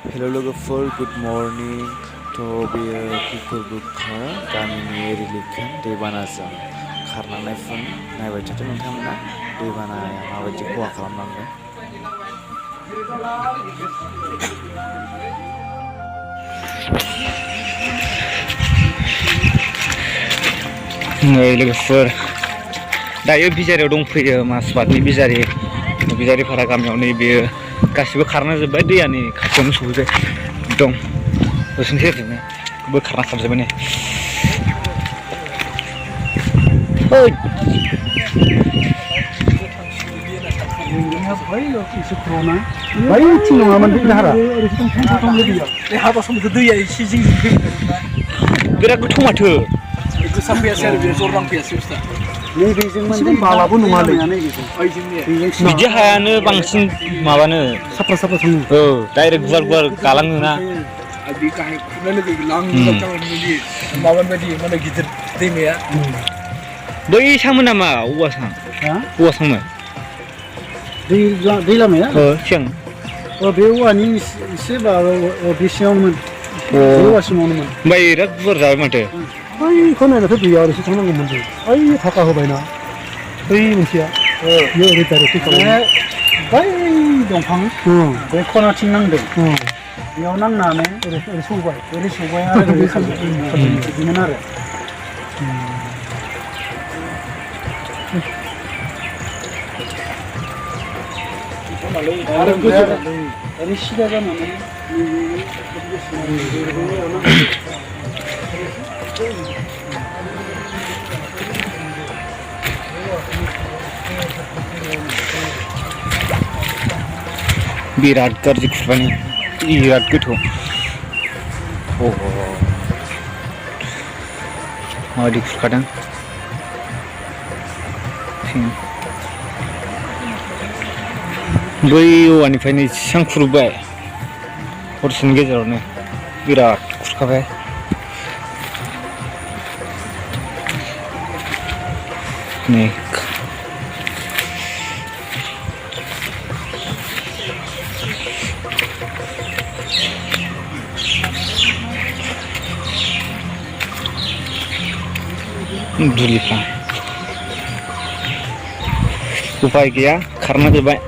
Hello लोगोफोर good morning थ' बेयो कुकुर गुखा गामिनि रिलिफकेम्प दैबानाजों खारनांनाय फुन नायबाय थादो नोंथांमोना दैबानाया माबायदि खहा खालामलांदों। नै लोगोफोर दायो बिजारियाव दंफैयो मासबातनि बिजारिफारा गामियाव नै बेयो गासिबो खारना जोब्बाय दैया नै खाथियावनो सफैबाय एकदम उसुं सेरजोंनो बोखारना खारजोब्बाय नै बैथिं नङामोन बै दाहारा बिराद गोथौ माथो बालाबो नङालै बिदि हायानो बांसिन माबानो साफ्रा थाङो औ डाइरेक्ट गुवार गालाङोना माबायदि गिदिर दैमाया बै सांमोन नामा औवासांमोन दै लामाया सिगां बे औवानि एसे बे सिङावनोमोन औवासिमावनोमोन ओमफ्राय बिराद गुवार जाबाय माथो बैखौ नायनाथ' दैया ओरैसो थांनांगौमोन जों ओइ थाखा होबायना बै मोनसेया बेयो ओरै डाइरेक्ट फैखाबाय बै दंफां बे खनाथिं नांदों बेयाव नांनानै ओरै सौबाय आरो बिदिमोन आरो ओरै सिदा जानानै बिराद गाज्रि खुरबाय बिराद गोथौ माबायदि खुरखादों बै औवानिफ्रायनो एसेबां खुरबाय हरसेनि गेजेरावनो बिराद खुरखाबाय नै दुलिफ्रा उपाय गैया खारना जोब्बाय